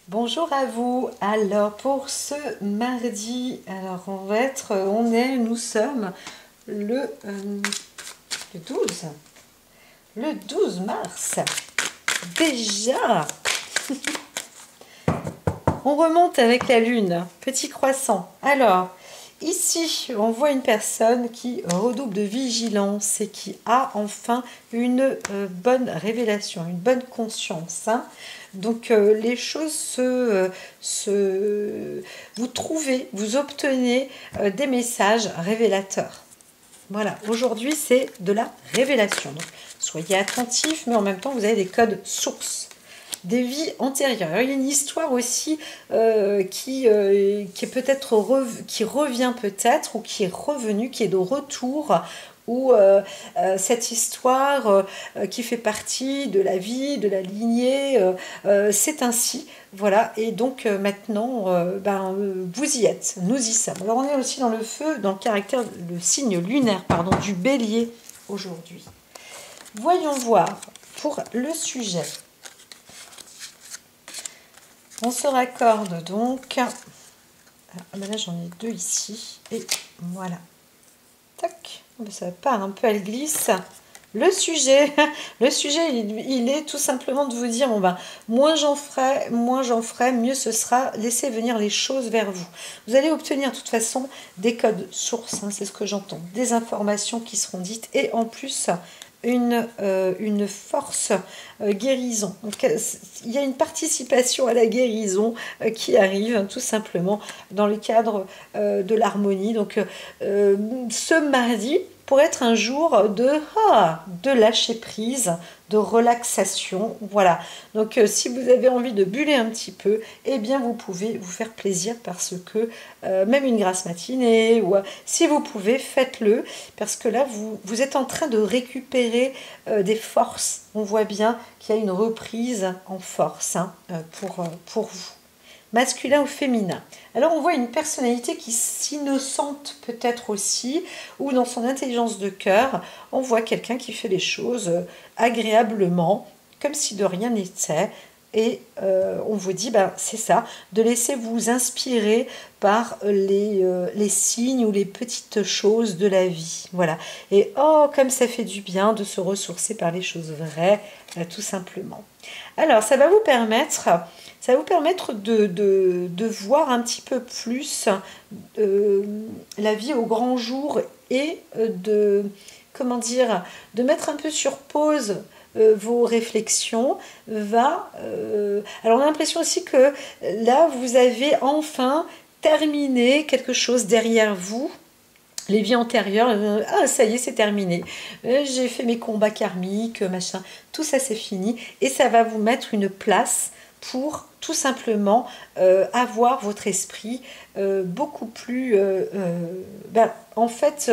Bonjour à vous. Alors pour ce mardi, alors nous sommes le 12, le 12 mars. Déjà, on remonte avec la lune, petit croissant. Alors ici, on voit une personne qui redouble de vigilance et qui a enfin une bonne révélation, une bonne conscience, hein. Donc les choses vous obtenez des messages révélateurs. Voilà, aujourd'hui c'est de la révélation. Donc soyez attentifs, mais en même temps vous avez des codes sources, des vies antérieures. Il y a une histoire aussi qui est peut-être qui revient peut-être ou qui est revenue, qui est de retour, ou cette histoire qui fait partie de la vie, de la lignée, c'est ainsi. Voilà, et donc maintenant, vous y êtes, nous y sommes. Alors on est aussi dans le feu, dans le caractère, le signe lunaire, pardon, du bélier aujourd'hui. Voyons voir pour le sujet. On se raccorde donc. Ah, là j'en ai deux ici. Et voilà. Tac. Ça part un peu, elle glisse. Le sujet, il est tout simplement de vous dire, moins j'en ferai, mieux ce sera. Laissez venir les choses vers vous. Vous allez obtenir de toute façon des codes sources, hein, c'est ce que j'entends, des informations qui seront dites, et en plus une force guérison. Donc, il y a une participation à la guérison qui arrive tout simplement dans le cadre de l'harmonie. Donc ce mardi pourrait être un jour de lâcher prise, de relaxation. Voilà. Donc si vous avez envie de buller un petit peu, eh bien vous pouvez vous faire plaisir, parce que même une grasse matinée, ou si vous pouvez, faites-le, parce que là vous êtes en train de récupérer des forces. On voit bien qu'il y a une reprise en force, hein, pour vous. Masculin ou féminin. Alors on voit une personnalité qui s'innocente peut-être aussi, ou dans son intelligence de cœur, on voit quelqu'un qui fait les choses agréablement, comme si de rien n'était. Et on vous dit, c'est ça, de laisser vous inspirer par les signes ou les petites choses de la vie. Voilà. Et oh, comme ça fait du bien de se ressourcer par les choses vraies, tout simplement. Alors, ça va vous permettre de voir un petit peu plus la vie au grand jour, et de mettre un peu sur pause vos réflexions. Alors on a l'impression aussi que là vous avez enfin terminé quelque chose derrière vous. Les vies antérieures, ça y est, c'est terminé. J'ai fait mes combats karmiques, machin. Tout ça, c'est fini. Et ça va vous mettre une place pour tout simplement avoir votre esprit beaucoup plus, en fait,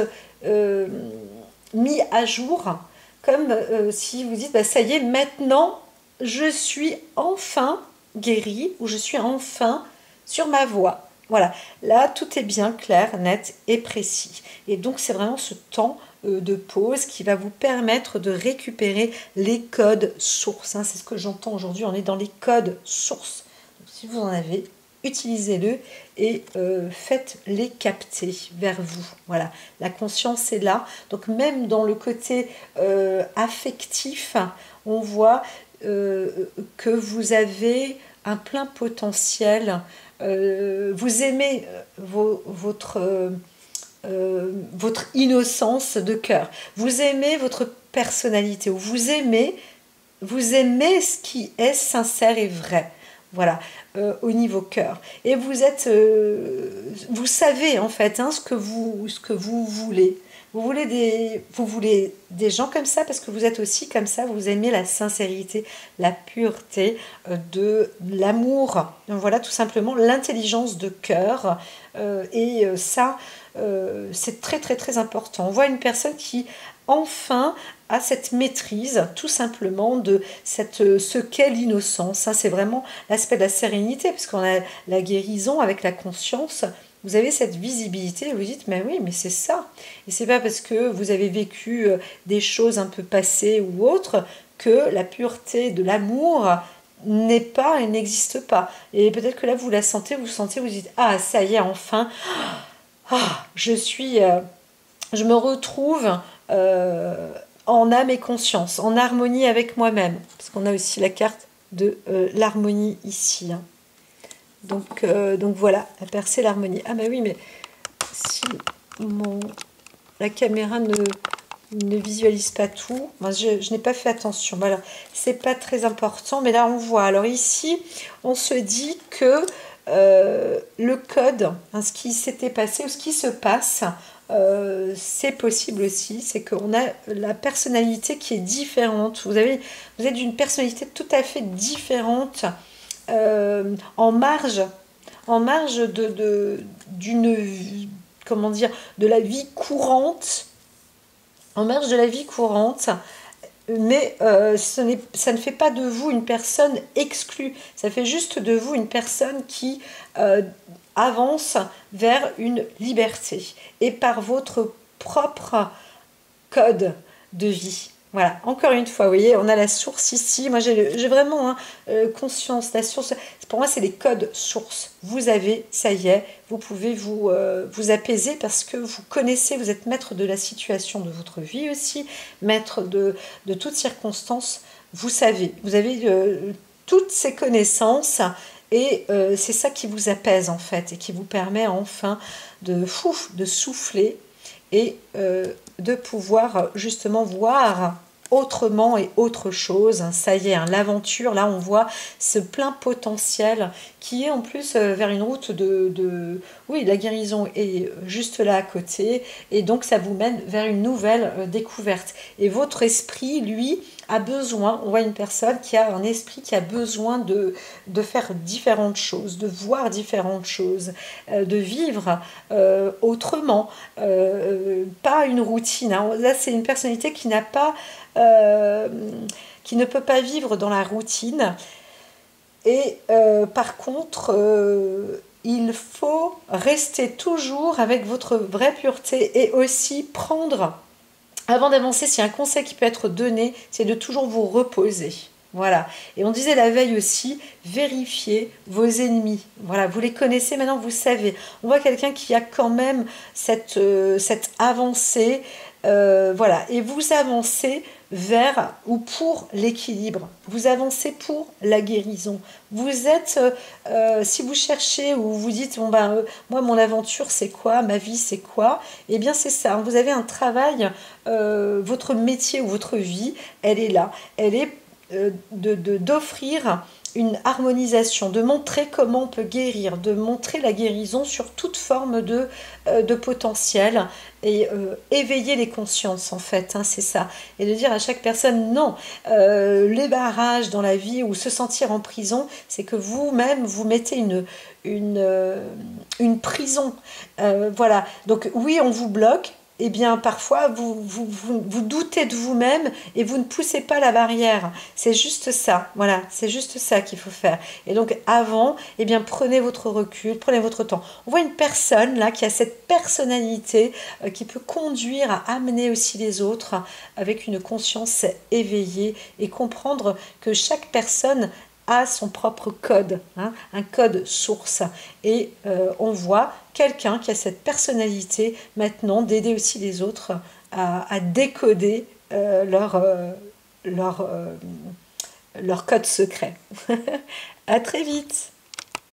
mis à jour. Comme si vous dites, ça y est, maintenant, je suis enfin guérie, ou je suis enfin sur ma voie. Voilà, là tout est bien clair, net et précis. Et donc c'est vraiment ce temps de pause qui va vous permettre de récupérer les codes sources, hein. C'est ce que j'entends aujourd'hui, on est dans les codes sources. Donc, si vous en avez, utilisez-le et faites-les capter vers vous. Voilà, la conscience est là. Donc même dans le côté affectif, on voit que vous avez un plein potentiel. Vous aimez votre innocence de cœur, vous aimez votre personnalité, ou vous aimez ce qui est sincère et vrai. Voilà, au niveau cœur. Et vous savez en fait, hein, ce que vous voulez. Vous voulez des gens comme ça, parce que vous êtes aussi comme ça, vous aimez la sincérité, la pureté, de l'amour. Donc voilà, tout simplement l'intelligence de cœur. Et ça, c'est très très très important. On voit une personne qui enfin a cette maîtrise, tout simplement, de ce qu'est l'innocence, hein. C'est vraiment l'aspect de la sérénité, parce qu'on a la guérison avec la conscience. Vous avez cette visibilité, vous dites, mais oui, mais c'est ça. Et c'est pas parce que vous avez vécu des choses un peu passées ou autres que la pureté de l'amour n'est pas et n'existe pas. Et peut-être que là, vous la sentez, vous sentez, vous dites, ah, ça y est, enfin, ah, je me retrouve en âme et conscience, en harmonie avec moi-même. Parce qu'on a aussi la carte de l'harmonie ici. Hein. Donc voilà, la percée, l'harmonie. Ah, bah oui, mais si la caméra ne visualise pas tout. Moi, je n'ai pas fait attention. Voilà, c'est pas très important, mais là on voit. Alors ici, on se dit que le code, hein, ce qui s'était passé ou ce qui se passe, c'est possible aussi. C'est qu'on a la personnalité qui est différente. Vous êtes d'une personnalité tout à fait différente, en marge d'une comment dire, de la vie courante, en marge de la vie courante, mais ça ne fait pas de vous une personne exclue, ça fait juste de vous une personne qui avance vers une liberté, et par votre propre code de vie. Voilà, encore une fois, vous voyez, on a la source ici. Moi, j'ai vraiment conscience. La source, pour moi, c'est les codes sources. Vous avez, ça y est, vous pouvez vous apaiser parce que vous connaissez, vous êtes maître de la situation de votre vie aussi, maître de toutes circonstances. Vous savez, vous avez toutes ces connaissances et c'est ça qui vous apaise en fait et qui vous permet enfin de souffler et de pouvoir justement voir autrement et autre chose. Ça y est, hein, l'aventure, là on voit ce plein potentiel qui est en plus vers une route Oui, la guérison est juste là à côté et donc ça vous mène vers une nouvelle découverte. Et votre esprit, lui, a besoin, on voit une personne qui a un esprit qui a besoin de faire différentes choses, de voir différentes choses, de vivre autrement, pas une routine. Hein. Là, c'est une personnalité qui n'a pas, qui ne peut pas vivre dans la routine. Et par contre, il faut rester toujours avec votre vraie pureté et aussi prendre. Avant d'avancer, s'il y a un conseil qui peut être donné, c'est de toujours vous reposer. Voilà. Et on disait la veille aussi, vérifiez vos ennemis. Voilà, vous les connaissez maintenant, vous savez. On voit quelqu'un qui a quand même cette avancée. Voilà. Et vous avancez vers ou pour l'équilibre. Vous avancez pour la guérison. Vous êtes, si vous cherchez ou vous dites, bon ben, moi mon aventure c'est quoi, ma vie c'est quoi, eh bien c'est ça. Vous avez un travail, votre métier ou votre vie, elle est là. Elle est d'offrir une harmonisation, de montrer comment on peut guérir, de montrer la guérison sur toute forme de potentiel et éveiller les consciences en fait, hein, c'est ça. Et de dire à chaque personne non, les barrages dans la vie ou se sentir en prison, c'est que vous-même vous mettez une prison. Voilà, donc oui on vous bloque, eh bien, parfois, vous doutez de vous-même et vous ne poussez pas la barrière. C'est juste ça, voilà, c'est juste ça qu'il faut faire. Et donc, avant, eh bien, prenez votre recul, prenez votre temps. On voit une personne, là, qui a cette personnalité qui peut conduire à amener aussi les autres avec une conscience éveillée et comprendre que chaque personne a son propre code, hein, un code source. Et on voit quelqu'un qui a cette personnalité maintenant d'aider aussi les autres à décoder leur code secret. À très vite.